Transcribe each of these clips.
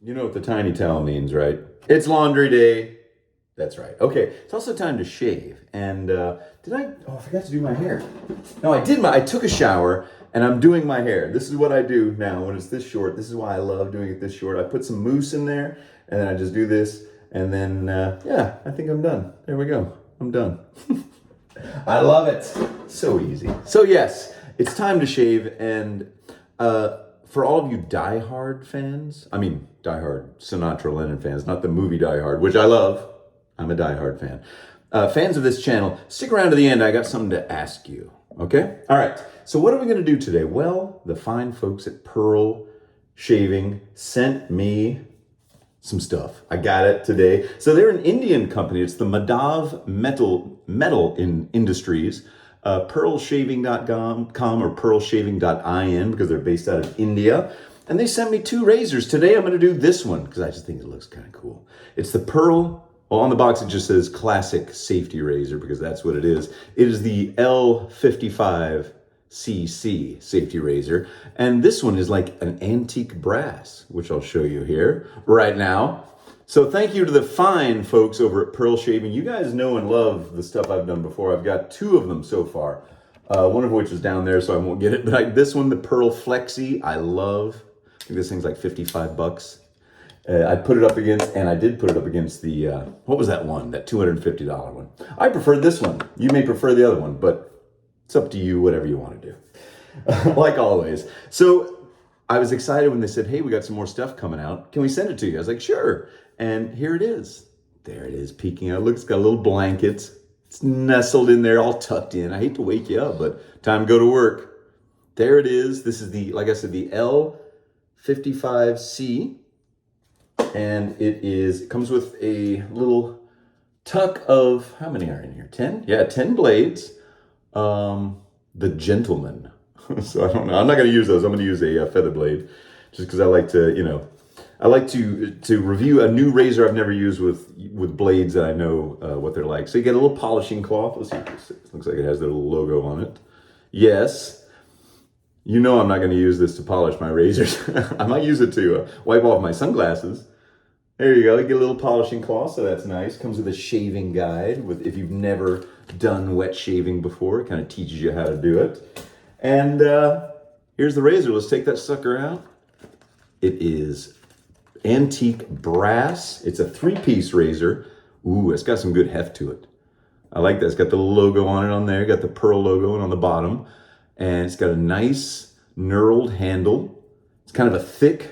You know what the tiny towel means, right? It's laundry day. That's right. Okay, it's also time to shave. And I forgot to do my hair. No, I took a shower and I'm doing my hair. This is what I do now when it's this short. This is why I love doing it this short. I put some mousse in there and then I just do this. And then, yeah, I think I'm done. There we go. I'm done. I love it. So easy. So yes, it's time to shave. And for all of you Die Hard fans, Die Hard Sinatra Lennon fans, not the movie Die Hard, which I love. I'm a Die Hard fan. Fans of this channel, stick around to the end. I got something to ask you. Okay? All right. So what are we going to do today? Well, the fine folks at Pearl Shaving sent me some stuff. I got it today. So they're an Indian company. It's the Madhav Metal Industries. Pearlshaving.com or pearlshaving.in because they're based out of India. And they sent me 2 razors. Today I'm going to do this one because I just think it looks kind of cool. It's the Pearl, well, on the box it just says classic safety razor because that's what it is. It is the L55 CC safety razor. And this one is like an antique brass, which I'll show you here right now. So thank you to the fine folks over at Pearl Shaving. You guys know and love the stuff I've done before. I've got 2 of them so far. One of which is down there, so I won't get it. But this one, the Pearl Flexi, I love. I think this thing's like 55 bucks. I put it up against, and I did put it up against the, what was that one? That $250 one. I prefer this one. You may prefer the other one, but it's up to you, whatever you want to do. Like always. So I was excited when they said, hey, we got some more stuff coming out. Can we send it to you? I was like, sure. And here it is. There it is, peeking out. Look, it's got little blankets. It's nestled in there, all tucked in. I hate to wake you up, but time to go to work. There it is. This is the, like I said, the L55C. And it comes with a little tuck of, how many are in here? 10? Yeah, 10 blades. The Gentleman. So I don't know. I'm not going to use those. I'm going to use a feather blade just because I like to, I like to review a new razor I've never used with blades that I know what they're like. So you get a little polishing cloth. Let's see if this looks like it has their little logo on it. Yes. You know I'm not going to use this to polish my razors. I might use it to wipe off my sunglasses. There you go. You get a little polishing cloth, so that's nice. Comes with a shaving guide. If you've never done wet shaving before, it kind of teaches you how to do it. And here's the razor. Let's take that sucker out. It is antique brass. It's a 3-piece razor. Ooh, it's got some good heft to it. I like that. It's got the logo on it on there. Got the Pearl logo on the bottom. And it's got a nice knurled handle. It's kind of a thick,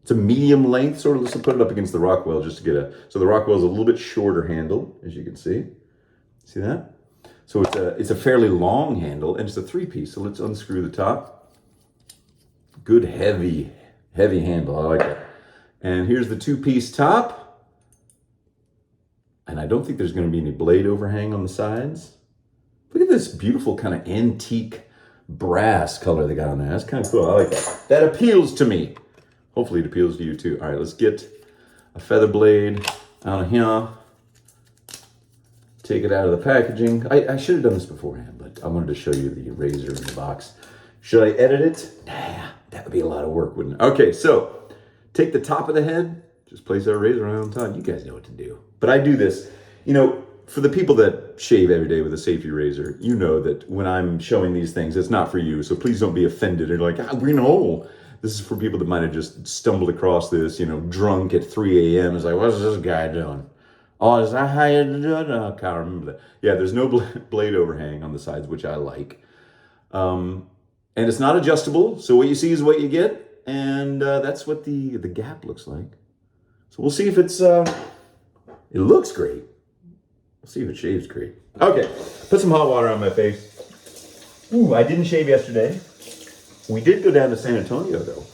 it's a medium length, sort of. Let's put it up against the Rockwell just to get so the Rockwell is a little bit shorter handle, as you can see. See that? So it's a fairly long handle, and it's a 3-piece. So let's unscrew the top. Good heavy handle. I like it. And here's the 2-piece top. And I don't think there's going to be any blade overhang on the sides. Look at this beautiful kind of antique brass color they got on there. That's kind of cool. I like that. That appeals to me. Hopefully it appeals to you too. All right, let's get a feather blade out of here. Take it out of the packaging. I should have done this beforehand, but I wanted to show you the razor in the box. Should I edit it? Nah, that would be a lot of work, wouldn't it? Okay, so take the top of the head, just place our razor on top. You guys know what to do. But I do this, for the people that shave every day with a safety razor, you know that when I'm showing these things, it's not for you. So please don't be offended. You're like, we know. This is for people that might have just stumbled across this, drunk at 3 a.m. It's like, what's this guy doing? Oh, is that how you do it? Oh, I can't remember that. Yeah, there's no blade overhang on the sides, which I like. And it's not adjustable. So what you see is what you get. And that's what the gap looks like. So we'll see if it looks great. We'll see if it shaves great. Okay, put some hot water on my face. Ooh, I didn't shave yesterday. We did go down to San Antonio, though.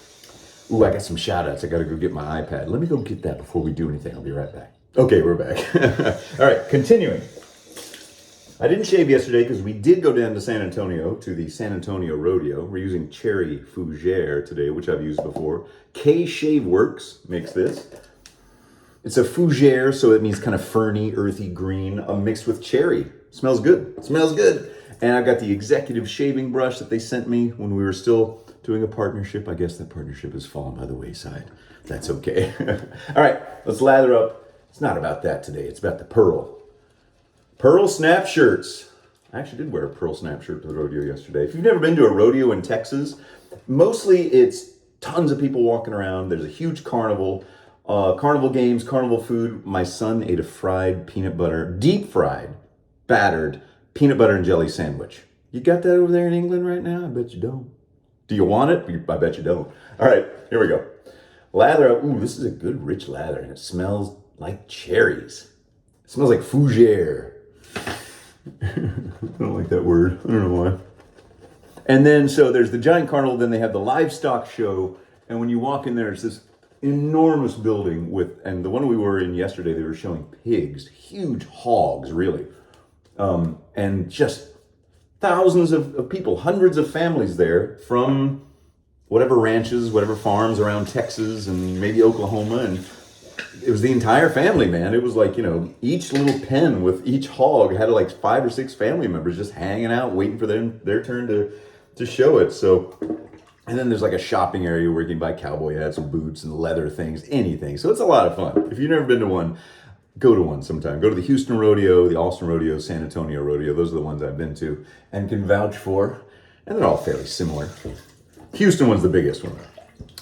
Ooh, I got some shout-outs. I got to go get my iPad. Let me go get that before we do anything. I'll be right back. Okay, we're back. All right, continuing. I didn't shave yesterday because we did go down to San Antonio, to the San Antonio Rodeo. We're using Cherry Fougere today, which I've used before. K Shave Works makes this. It's a fougere, so it means kind of ferny, earthy green, mixed with cherry. Smells good. It smells good. And I got the executive shaving brush that they sent me when we were still doing a partnership. I guess that partnership has fallen by the wayside. That's okay. All right, let's lather up. It's not about that today. It's about the Pearl. Pearl snap shirts. I actually did wear a Pearl snap shirt to the rodeo yesterday. If you've never been to a rodeo in Texas, mostly it's tons of people walking around. There's a huge carnival, carnival games, carnival food. My son ate a fried peanut butter, deep fried, battered peanut butter and jelly sandwich. You got that over there in England right now? I bet you don't. Do you want it? I bet you don't. All right, here we go. Lather up. Ooh, this is a good rich lather, and it smells like cherries. It smells like fougere. I don't like that word. I don't know why. And then, so there's the giant carnival, then they have the livestock show, and when you walk in there, it's this enormous building with, and the one we were in yesterday, they were showing pigs, huge hogs, really. And just thousands of people, hundreds of families there from whatever ranches, whatever farms around Texas and maybe Oklahoma, and it was the entire family, man. It was like, you know, each little pen with each hog had like 5 or 6 family members just hanging out, waiting for their turn to show it. So, and then there's like a shopping area where you can buy cowboy hats and boots and leather things, anything. So it's a lot of fun. If you've never been to one, go to one sometime. Go to the Houston Rodeo, the Austin Rodeo, San Antonio Rodeo. Those are the ones I've been to and can vouch for. And they're all fairly similar. Houston one's the biggest one,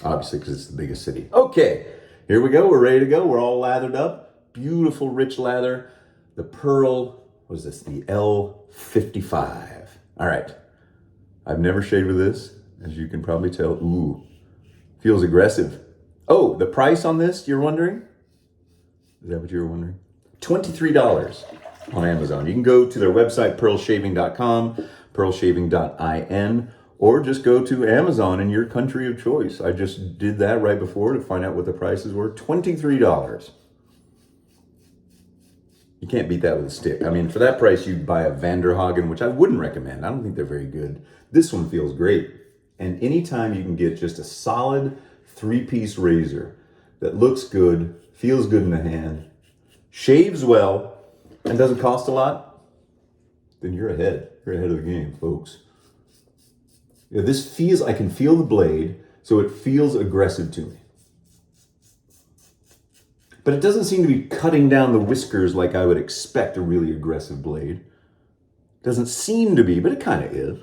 obviously, because it's the biggest city. Okay, here we go. We're ready to go. We're all lathered up. Beautiful, rich lather. The Pearl, what is this? The L55. All right. I've never shaved with this, as you can probably tell. Ooh, feels aggressive. Oh, the price on this, you're wondering? Is that what you were wondering? $23 on Amazon. You can go to their website, pearlshaving.com, pearlshaving.in, or just go to Amazon in your country of choice. I just did that right before to find out what the prices were. $23. You can't beat that with a stick. I mean, for that price, you'd buy a Vanderhagen, which I wouldn't recommend. I don't think they're very good. This one feels great. And anytime you can get just a solid 3-piece razor that looks good, feels good in the hand, shaves well, and doesn't cost a lot, then you're ahead. You're ahead of the game, folks. Yeah, this feels, I can feel the blade, so it feels aggressive to me. But it doesn't seem to be cutting down the whiskers like I would expect a really aggressive blade. Doesn't seem to be, but it kind of is.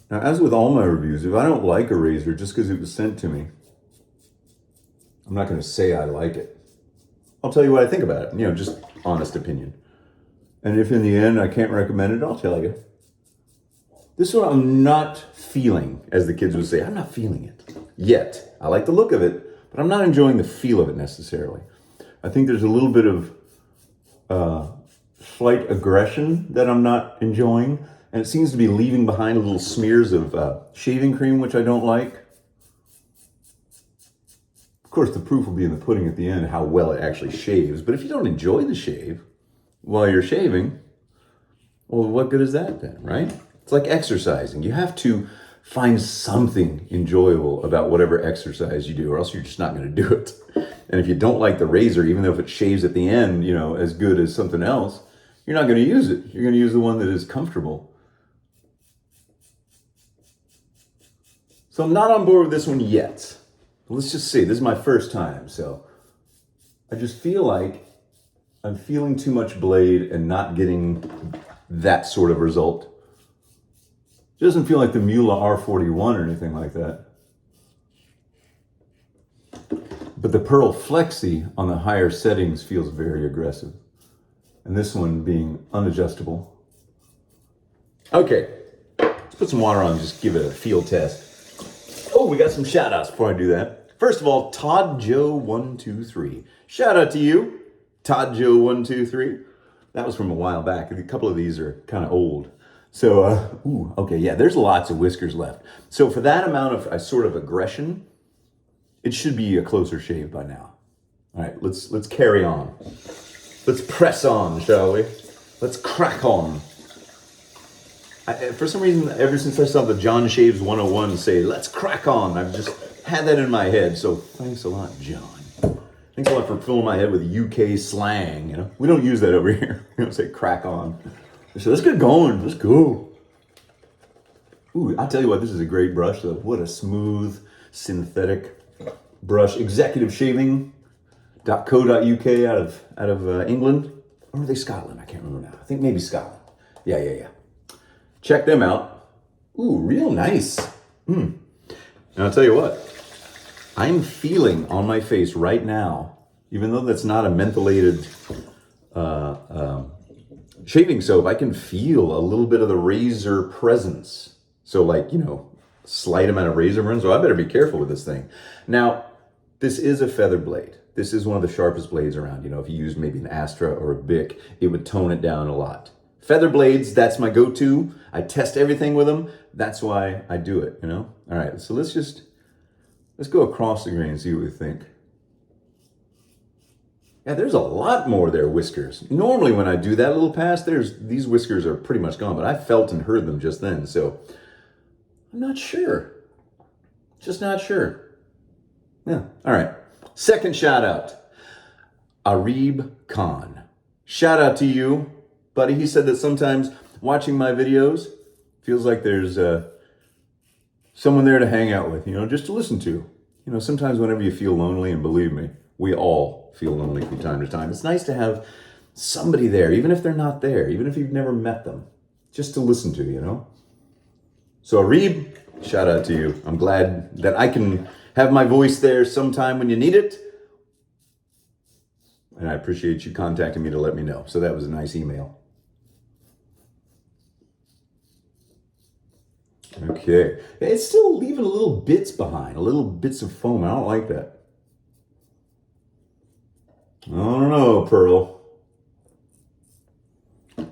Now, as with all my reviews, if I don't like a razor just because it was sent to me, I'm not going to say I like it. I'll tell you what I think about it. You know, just honest opinion. And if in the end I can't recommend it, I'll tell you. This one I'm not feeling, as the kids would say. I'm not feeling it yet. I like the look of it, but I'm not enjoying the feel of it necessarily. I think there's a little bit of slight aggression that I'm not enjoying, and it seems to be leaving behind little smears of shaving cream, which I don't like. Of course, the proof will be in the pudding at the end, how well it actually shaves. But if you don't enjoy the shave while you're shaving, well, what good is that then, right? It's like exercising. You have to find something enjoyable about whatever exercise you do, or else you're just not going to do it. And if you don't like the razor, even though if it shaves at the end, you know, as good as something else, you're not going to use it. You're going to use the one that is comfortable. So I'm not on board with this one yet. Let's just see. This is my first time, so I just feel like I'm feeling too much blade and not getting that sort of result. It doesn't feel like the Mula R41 or anything like that. But the Pearl Flexi on the higher settings feels very aggressive. And this one being unadjustable. Okay, let's put some water on and just give it a field test. Oh, we got some shout outs before I do that. First of all, Todd Joe 123. Shout out to you, Todd Joe 123. That was from a while back. A couple of these are kind of old. So, okay, yeah, there's lots of whiskers left. So for that amount of sort of aggression, it should be a closer shave by now. All right, let's carry on. Let's press on, shall we? Let's crack on. For some reason, ever since I saw the John Shaves 101 say, let's crack on, I've just had that in my head. So thanks a lot, John. Thanks a lot for filling my head with UK slang, you know? We don't use that over here. We don't say crack on. So let's get going. Let's go. Ooh, I'll tell you what, this is a great brush, though. What a smooth synthetic brush. Executiveshaving.co.uk out of England. Or are they Scotland? I can't remember now. I think maybe Scotland. Yeah. Check them out. Ooh, real nice. And I'll tell you what, I'm feeling on my face right now, even though that's not a mentholated shaving soap, I can feel a little bit of the razor presence. So like, slight amount of razor burn. So I better be careful with this thing. Now, this is a feather blade. This is one of the sharpest blades around. If you use maybe an Astra or a Bic, it would tone it down a lot. Feather blades, that's my go-to. I test everything with them. That's why I do it, All right, so let's go across the grain and see what we think. Yeah, there's a lot more there, whiskers. Normally when I do that little pass, these whiskers are pretty much gone, but I felt and heard them just then, so I'm not sure. Just not sure. Yeah, all right. Second shout out, Arib Khan. Shout out to you, buddy. He said that sometimes watching my videos feels like there's someone there to hang out with, just to listen to. Sometimes whenever you feel lonely, and believe me, we all feel lonely from time to time. It's nice to have somebody there, even if they're not there, even if you've never met them, just to listen to, So Arib, shout out to you. I'm glad that I can have my voice there sometime when you need it. And I appreciate you contacting me to let me know. So that was a nice email. Okay. It's still leaving little bits behind, little bits of foam. I don't like that. I don't know, Pearl.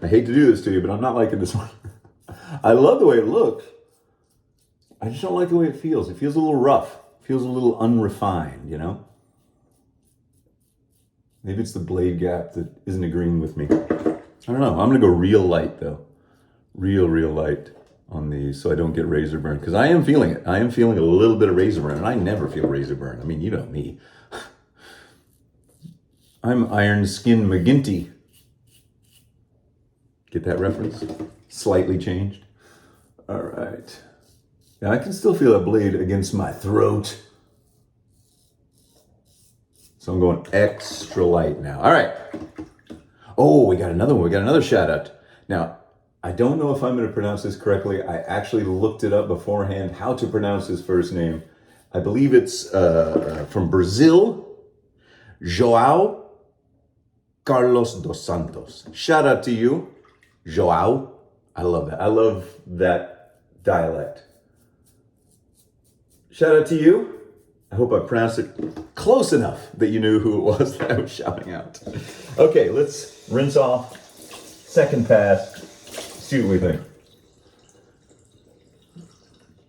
I hate to do this to you, but I'm not liking this one. I love the way it looks. I just don't like the way it feels. It feels a little rough. It feels a little unrefined, Maybe it's the blade gap that isn't agreeing with me. I don't know. I'm going to go real light, though. Real light on these so I don't get razor burn. Because I am feeling it. I am feeling a little bit of razor burn. And I never feel razor burn. I mean, you know me. I'm Iron Skin McGinty. Get that reference? Slightly changed. All right. Yeah, I can still feel that blade against my throat. So I'm going extra light now. All right. Oh, we got another one. We got another shout out. Now, I don't know if I'm going to pronounce this correctly. I actually looked it up beforehand, how to pronounce his first name. I believe it's from Brazil, João Carlos dos Santos. Shout out to you, João. I love that. I love that dialect. Shout out to you. I hope I pronounced it close enough that you knew who it was that I was shouting out. Okay, let's rinse off. Second pass. See what we think.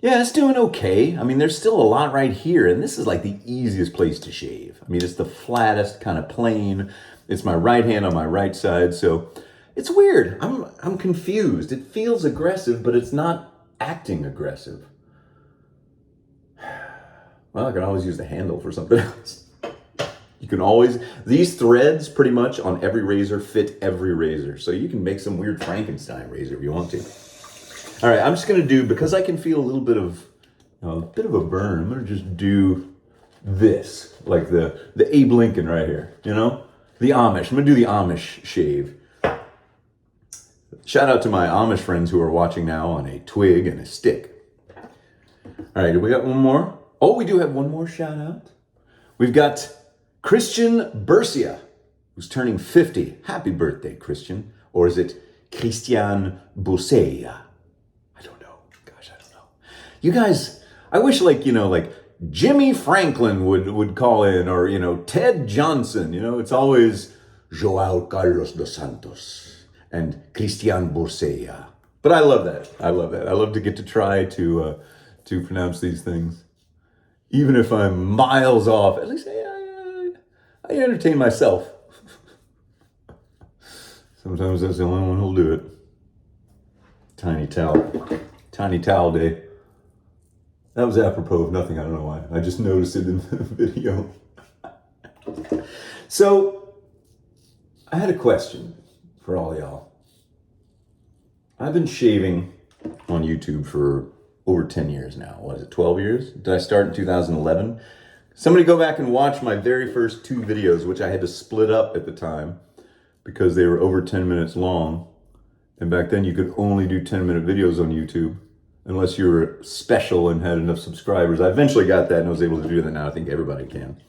Yeah, it's doing okay. I mean, there's still a lot right here, and this is like the easiest place to shave. I mean, it's the flattest, kind of plain. It's my right hand on my right side, so it's weird. I'm confused. It feels aggressive, but it's not acting aggressive. Well, I can always use the handle for something else. You can always, these threads pretty much on every razor fit every razor. So you can make some weird Frankenstein razor if you want to. All right, I'm just gonna do, because I can feel a little bit of, a burn, I'm gonna just do this, like the Abe Lincoln right here, the Amish. I'm gonna do the Amish shave. Shout out to my Amish friends who are watching now on a twig and a stick. All right, do we got one more? Oh, we do have one more shout out. We've got Christian Bercia, who's turning 50. Happy birthday, Christian. Or is it Christian Bousseya? I don't know. Gosh, I don't know. You guys, I wish like Jimmy Franklin would call in, or, Ted Johnson. It's always João Carlos dos Santos and Christian Bousseya. But I love that. I love to get to try to pronounce these things. Even if I'm miles off, at least I entertain myself. Sometimes that's the only one who'll do it. Tiny towel day. That was apropos of nothing, I don't know why. I just noticed it in the video. So, I had a question for all y'all. I've been shaving on YouTube for over 10 years now. What is it, 12 years? Did I start in 2011? Somebody go back and watch my very first 2 videos, which I had to split up at the time because they were over 10 minutes long. And back then you could only do 10-minute videos on YouTube unless you were special and had enough subscribers. I eventually got that and I was able to do that. Now I think everybody can.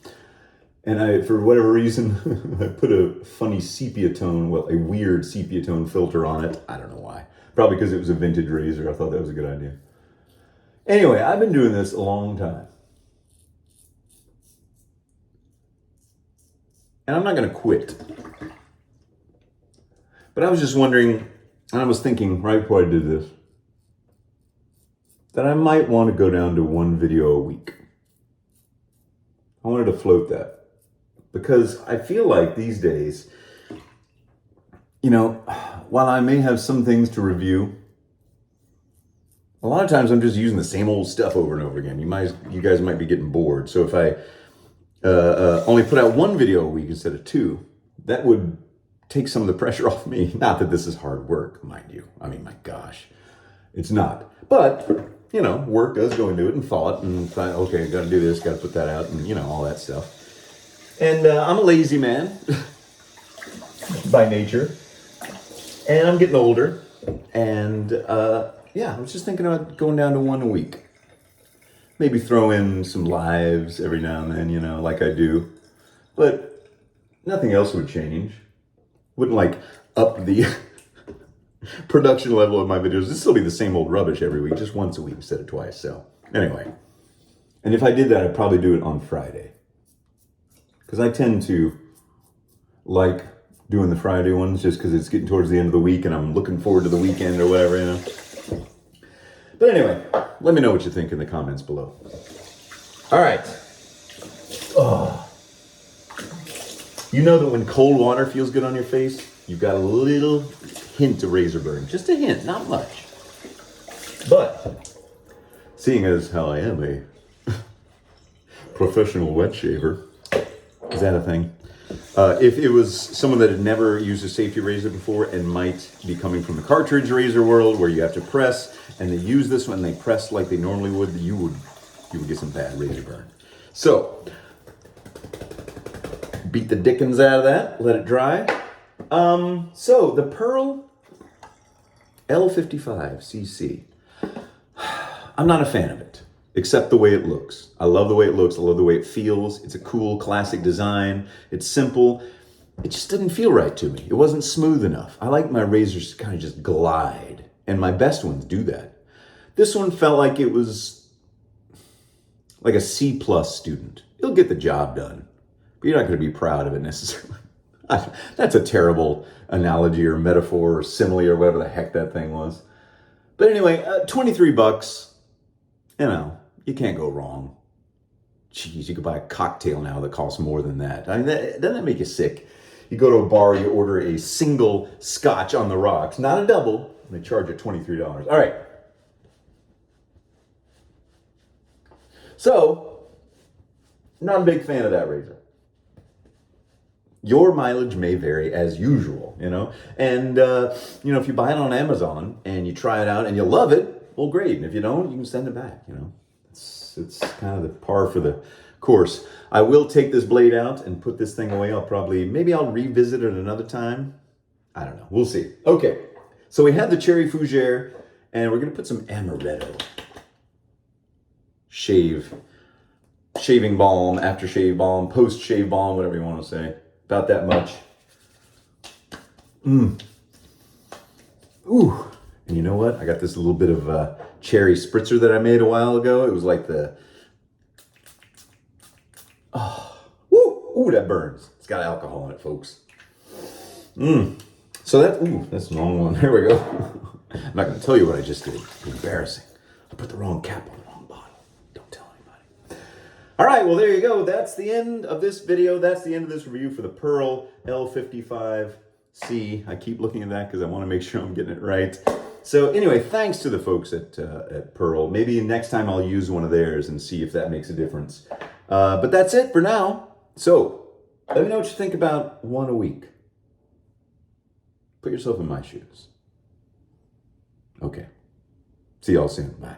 And I, for whatever reason, I put a funny sepia tone, well, a weird sepia tone filter on it. I don't know why. Probably because it was a vintage razor. I thought that was a good idea. Anyway, I've been doing this a long time. And I'm not going to quit. But I was just wondering, and I was thinking right before I did this, that I might want to go down to 1 video a week. I wanted to float that. Because I feel like these days, you know, while I may have some things to review, a lot of times I'm just using the same old stuff over and over again. You guys might be getting bored. So if I only put out 1 video a week instead of 2, that would take some of the pressure off me. Not that this is hard work, mind you. I mean, my gosh, it's not. But, you know, work does go into it and thought and find, okay, got to do this, got to put that out and, you know, all that stuff. And I'm a lazy man by nature, and I'm getting older, and yeah, I was just thinking about going down to 1 a week. Maybe throw in some lives every now and then, you know, like I do, but nothing else would change. Wouldn't like up the production level of my videos. This will be the same old rubbish every week, just once a week instead of twice. So anyway, and if I did that, I'd probably do it on Friday. Because I tend to like doing the Friday ones just because it's getting towards the end of the week and I'm looking forward to the weekend or whatever, you know. But anyway, let me know what you think in the comments below. All right. Oh. You know that when cold water feels good on your face, you've got a little hint of razor burn. Just a hint, not much. But seeing as how I am a professional wet shaver, is that a thing? If it was someone that had never used a safety razor before and might be coming from the cartridge razor world where you have to press, and they use this one, they press like they normally would, you would get some bad razor burn. So, beat the dickens out of that, let it dry. So the Pearl L55 CC. I'm not a fan of it, except the way it looks. I love the way it looks. I love the way it feels. It's a cool, classic design. It's simple. It just didn't feel right to me. It wasn't smooth enough. I like my razors to kind of just glide, and my best ones do that. This one felt like it was like a C+ student. It'll get the job done, but you're not going to be proud of it necessarily. That's a terrible analogy or metaphor or simile or whatever the heck that thing was. But anyway, $23. You know, you can't go wrong. Jeez, you could buy a cocktail now that costs more than that. I mean, doesn't that make you sick? You go to a bar, you order a single scotch on the rocks, not a double, and they charge you $23. All right. So, not a big fan of that razor. Your mileage may vary as usual, you know? And, you know, if you buy it on Amazon and you try it out and you love it, well, great. And if you don't, you can send it back, you know? It's kind of the par for the course. I will take this blade out and put this thing away. Maybe I'll revisit it another time. I don't know. We'll see. Okay. So we have the Cherry Fougere, and we're going to put some amaretto. Shaving balm, aftershave balm, post-shave balm, whatever you want to say. About that much. Ooh. And you know what? I got this little bit of cherry spritzer that I made a while ago. It was like the... Oh, woo! Ooh, that burns. It's got alcohol in it, folks. So that's the wrong one. There we go. I'm not going to tell you what I just did. It's embarrassing. I put the wrong cap on the wrong bottle. Don't tell anybody. All right, well, there you go. That's the end of this video. That's the end of this review for the Pearl L55C. I keep looking at that because I want to make sure I'm getting it right. So anyway, thanks to the folks at Pearl. Maybe next time I'll use one of theirs and see if that makes a difference. But that's it for now. So let me know what you think about 1 a week. Put yourself in my shoes. Okay. See y'all soon. Bye.